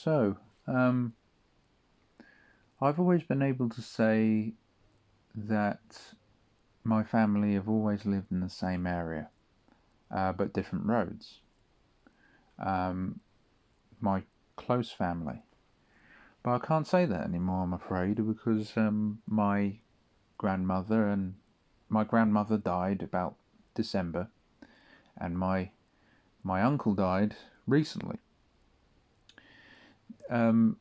So, um, I've always been able to say that my family have always lived in the same area, but different roads. Um, my close family. But I can't say that anymore, I'm afraid, because my grandmother and my grandmother died about December, and my uncle died recently.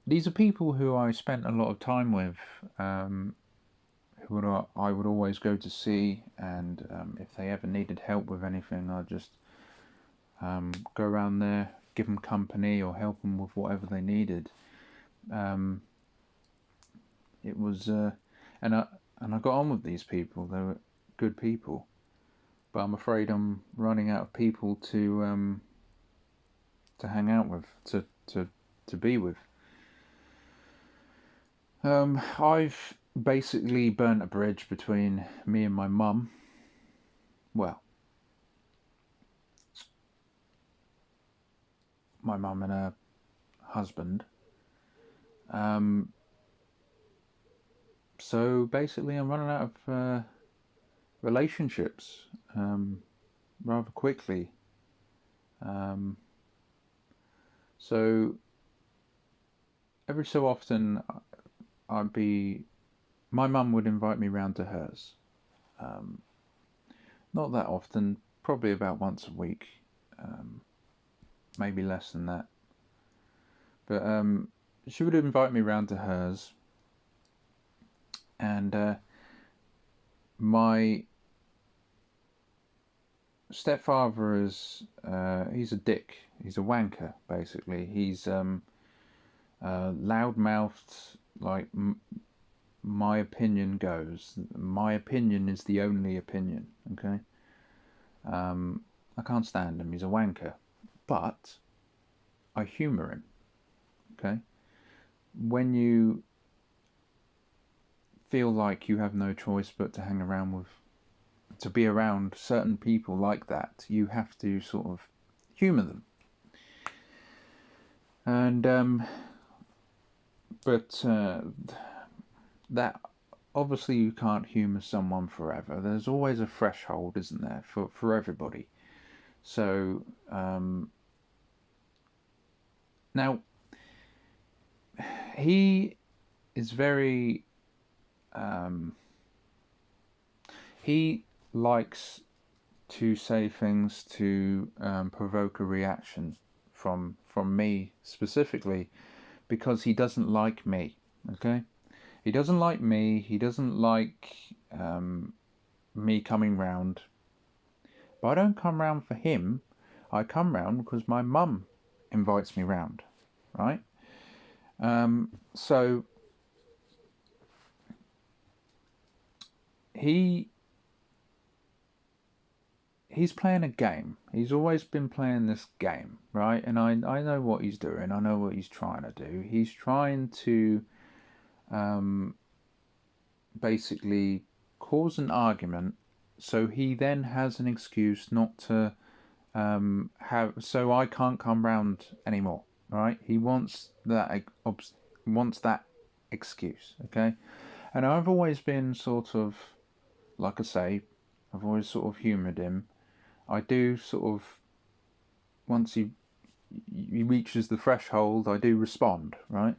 These are people who I spent a lot of time with, who I would always go to see, and if they ever needed help with anything, I'd just go around there, give them company, or help them with whatever they needed. Um, it was, and I got on with these people. They were good people, but I'm afraid I'm running out of people to hang out with, to be with. I've basically burnt a bridge between me and my mum. Well, my mum and her husband. Um, so basically, I'm running out of relationships rather quickly. Um, so every so often, I'd be my mum would invite me round to hers. Um, Not that often, probably about once a week, um, maybe less than that. But she would invite me round to hers, and my stepfather is he's a dick. He's a wanker, basically. He's loud-mouthed, like my opinion goes. My opinion is the only opinion. Okay. I can't stand him. He's a wanker, but I humour him. Okay. When you feel like you have no choice but to hang around with, to be around certain people like that, you have to sort of humour them. And but that obviously you can't humour someone forever. There's always a threshold, isn't there, for everybody. So now he is very he likes to say things to provoke a reaction from me specifically, because he doesn't like me. Okay, he doesn't like me. He doesn't like me coming round. But I don't come round for him. I come round because my mum invites me round, right? So he he's playing a game. He's always been playing this game, right? And I know what he's doing. I know what he's trying to do. He's trying to um, basically cause an argument, so he then has an excuse not to have. So I can't come round anymore, right? He wants that excuse, okay? And I've always been sort of, like I say, I've always sort of humoured him. I do sort of, once he reaches the threshold, I do respond, right?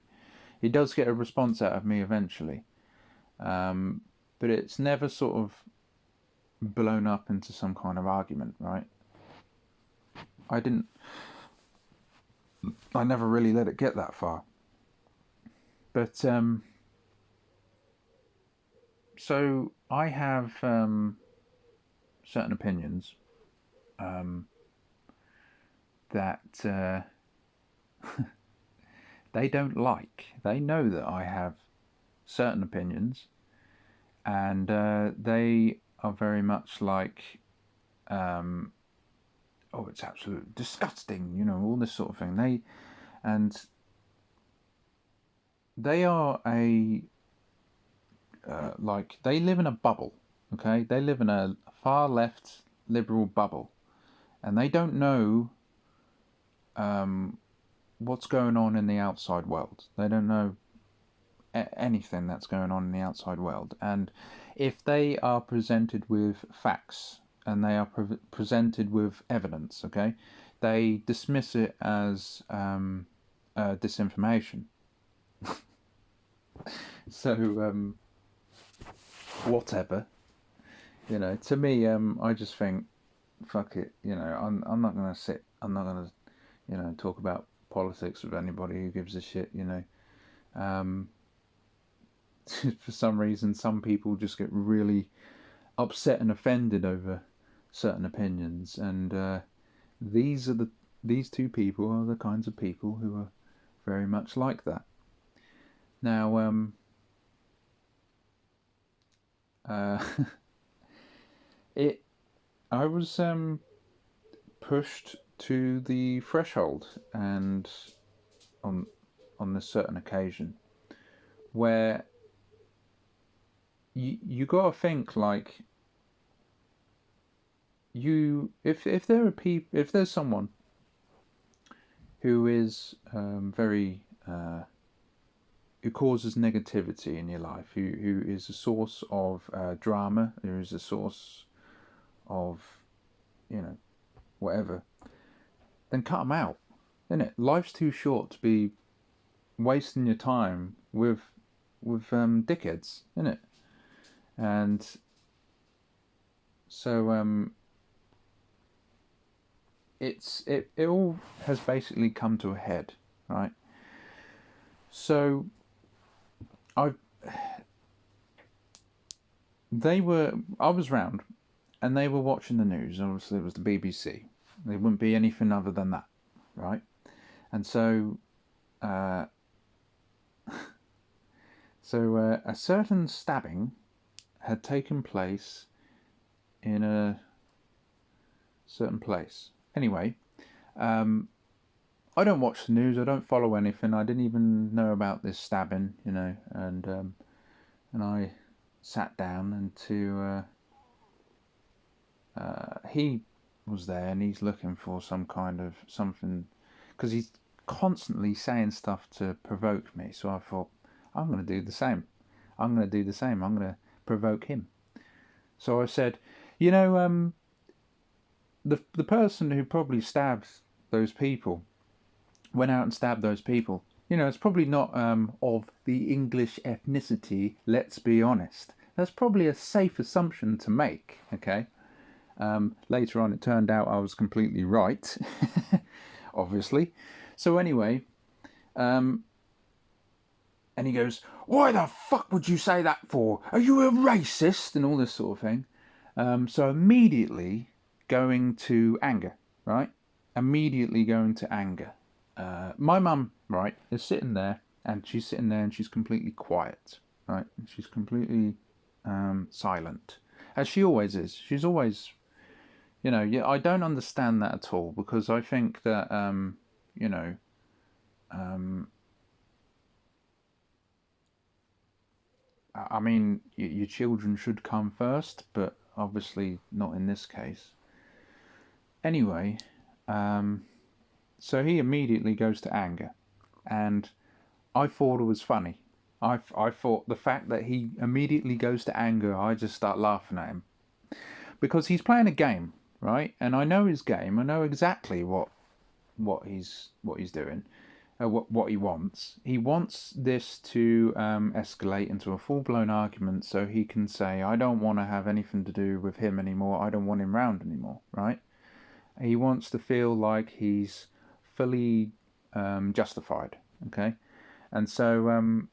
He does get a response out of me eventually, but it's never sort of blown up into some kind of argument, right? I didn't, I never really let it get that far. But so I have certain opinions that they don't like. They know that I have certain opinions, and they are very much like, oh, it's absolutely disgusting, all this sort of thing. And they are like, they live in a bubble. Okay, they live in a far left liberal bubble, and they don't know what's going on in the outside world. They don't know anything that's going on in the outside world. And if they are presented with facts and they are presented with evidence, okay, they dismiss it as disinformation. So whatever, to me, I just think, fuck it, I'm not gonna I'm not gonna, talk about politics with anybody who gives a shit, For some reason, some people just get really upset and offended over certain opinions, and these two people are the kinds of people who are very much like that. Now, uh, I was pushed to the threshold, and on this certain occasion, where you gotta think like, if there are people, if there's someone who is very who causes negativity in your life, who is a source of drama, who is a source of whatever, then cut them out, isn't it? Life's too short to be wasting your time with dickheads, isn't it? And so it all has basically come to a head, right? So I was round, and they were watching the news. Obviously, it was the BBC. It wouldn't be anything other than that, right? And so, a certain stabbing had taken place in a certain place. Anyway, I don't watch the news. I don't follow anything. I didn't even know about this stabbing, and I sat down, and he was there, and he's looking for some kind of something, because he's constantly saying stuff to provoke me. So I thought, I'm going to do the same. I'm going to provoke him. So I said, the person who probably stabbed those people, went out and stabbed those people, it's probably not of the English ethnicity, let's be honest. That's probably a safe assumption to make, okay? Later on, it turned out I was completely right, obviously. So anyway, and he goes, why the fuck would you say that for? Are you a racist? And all this sort of thing. So immediately going to anger, right? Immediately going to anger. My mum, right, is sitting there, and she's completely quiet, right? She's completely silent, as she always is. She's always, I don't understand that at all, because I think that, I mean, your children should come first, but obviously not in this case. Anyway, so he immediately goes to anger, and I thought it was funny. I thought the fact that he immediately goes to anger, I just start laughing at him, because he's playing a game, right? And I know his game. I know exactly what he's doing, what he wants. He wants this to escalate into a full-blown argument, so he can say, I don't want to have anything to do with him anymore. I don't want him round anymore, right? He wants to feel like he's fully justified, okay? And so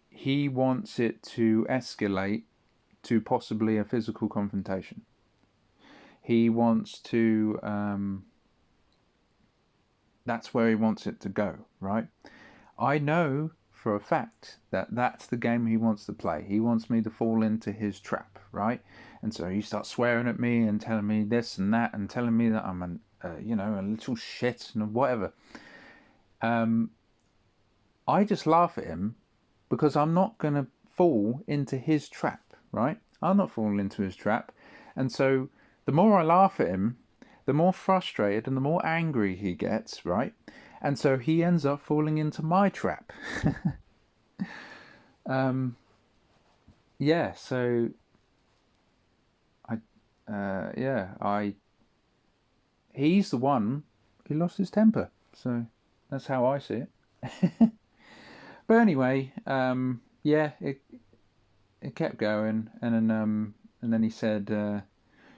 he wants it to escalate to possibly a physical confrontation. He wants to that's where he wants it to go, right? I know for a fact that that's the game he wants to play. He wants me to fall into his trap, right? And so he starts swearing at me and telling me this and that, and telling me that I'm a little shit and whatever. I just laugh at him, because I'm not going to fall into his trap, right? I'm not falling into his trap. And so the more I laugh at him, the more frustrated and the more angry he gets, right? And so he ends up falling into my trap. Yeah, so he's the one who lost his temper. So that's how I see it. But anyway, yeah, it kept going, and then he said,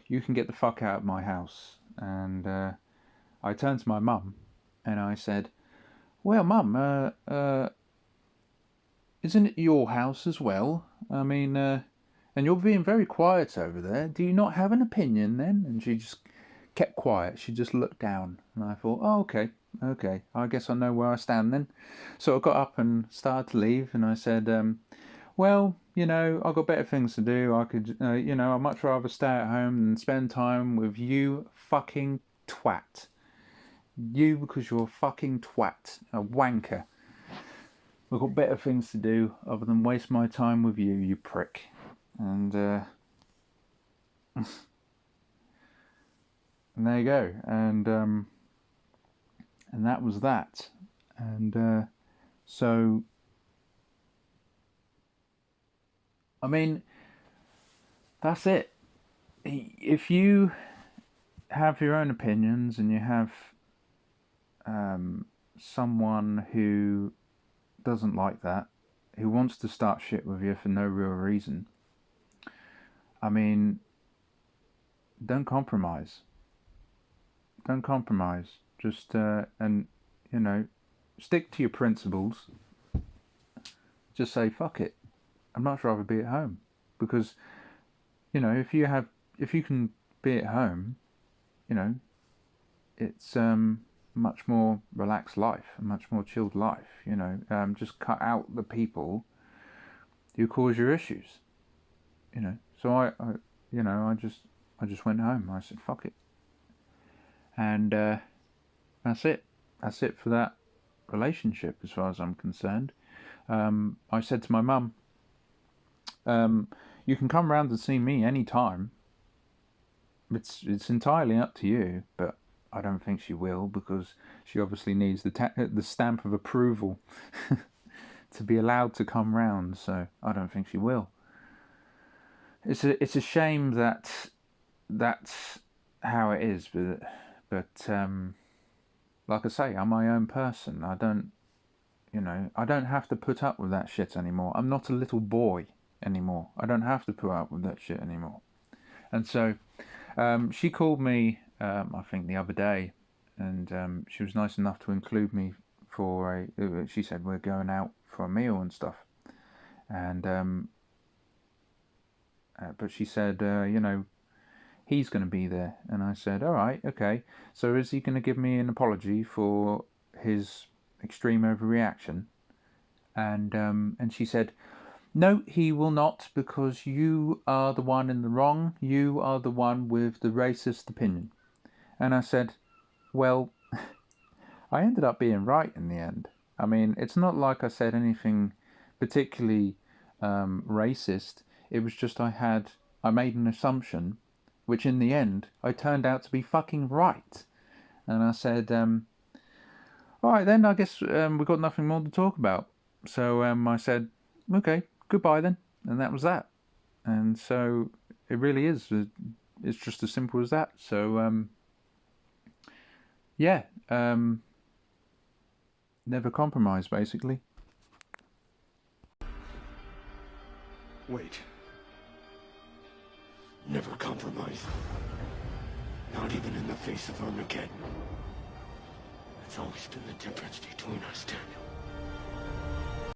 "You can get the fuck out of my house." And I turned to my mum, and I said, "Well, mum, isn't it your house as well? I mean, and you're being very quiet over there. Do you not have an opinion then?" And she just kept quiet. She just looked down, and I thought, "Oh, okay. I guess I know where I stand then." So I got up and started to leave, and I said, "Well, I've got better things to do. I could, I'd much rather stay at home than spend time with you fucking twat. You, because you're a fucking twat, a wanker. I've got better things to do other than waste my time with you, you prick." And, and there you go. And that was that. And so, I mean, that's it. If you have your own opinions and you have someone who doesn't like that, who wants to start shit with you for no real reason, I mean, don't compromise. Don't compromise. Just, stick to your principles. Just say, fuck it. I'd much rather be at home. Because, if you can be at home, it's much more relaxed life, a much more chilled life. Just cut out the people who cause your issues. So I just went home. I said, fuck it. And that's it. That's it for that relationship, as far as I'm concerned. I said to my mum, "You can come round and see me any time. It's entirely up to you, but I don't think she will, because she obviously needs the stamp of approval to be allowed to come round. So I don't think she will. It's a shame that that's how it is, but like I say, I'm my own person. I don't have to put up with that shit anymore. I'm not a little boy anymore. I don't have to put up with that shit anymore." And so she called me, I think the other day, and she was nice enough to include me for she said we're going out for a meal and stuff. And but she said, he's going to be there. And I said, all right, okay. So is he going to give me an apology for his extreme overreaction? And she said, no, he will not, because you are the one in the wrong. You are the one with the racist opinion. And I said, well, I ended up being right in the end. I mean, it's not like I said anything particularly racist. It was just I made an assumption, which in the end I turned out to be fucking right. And I said, all right then, I guess we've got nothing more to talk about. So I said, okay, goodbye then. And that was that. And so it really is. It's just as simple as that. So yeah, never compromise, basically. Wait. Never compromise. Not even in the face of Armageddon. That's always been the difference between us, Daniel.